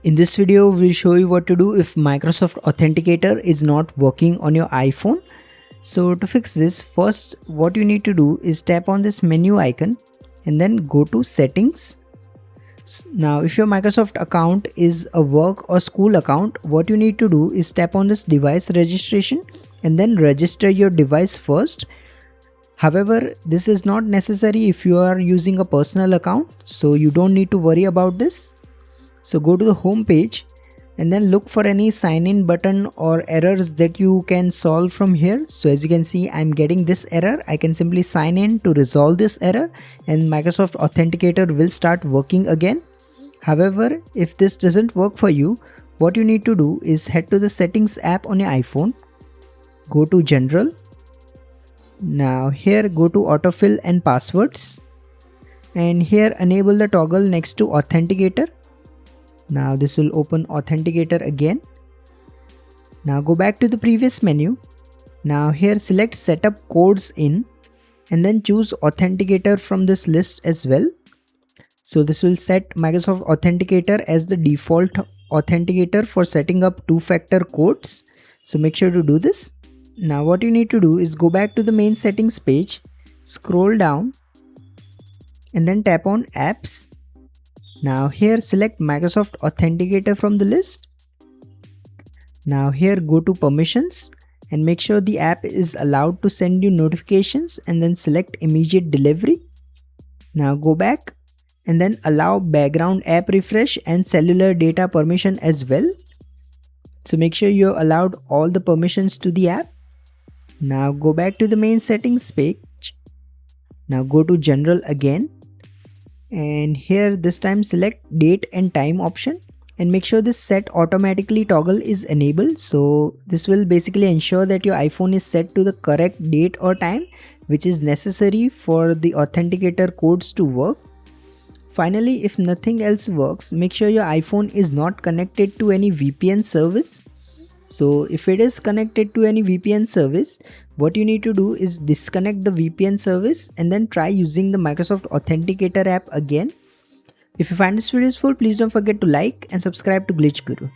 In this video, we'll show you what to do if Microsoft Authenticator is not working on your iPhone. So to fix this, first what you need to do is tap on this menu icon and then go to settings. Now if your Microsoft account is a work or school account, what you need to do is tap on this device registration and then register your device first. However, this is not necessary if you are using a personal account, so you don't need to worry about this. So go to the home page and then look for any sign in button or errors that you can solve from here. So as you can see, I'm getting this error. I can simply sign in to resolve this error and Microsoft Authenticator will start working again. However, if this doesn't work for you, what you need to do is head to the settings app on your iPhone, go to general. Now here go to autofill and passwords and here enable the toggle next to Authenticator. Now this will open Authenticator again. Now go back to the previous menu. Now here select setup codes in and then choose Authenticator from this list as well. So this will set Microsoft Authenticator as the default authenticator for setting up two-factor codes. So make sure to do this. Now what you need to do is go back to the main settings page, scroll down and then tap on apps. Now here select Microsoft Authenticator from the list. Now here go to permissions and make sure the app is allowed to send you notifications and then select immediate delivery. Now go back and then allow background app refresh and cellular data permission as well. So make sure you allowed all the permissions to the app. Now go back to the main settings page. Now go to general again and here this time select date and time option and make sure this set automatically toggle is enabled. So this will basically ensure that your iPhone is set to the correct date or time which is necessary for the authenticator codes to work. Finally, if nothing else works, make sure your iPhone is not connected to any VPN service. So if it is connected to any VPN service, what you need to do is disconnect the VPN service and then try using the Microsoft Authenticator app again. If you find this video useful, please don't forget to like and subscribe to Glitch Guru.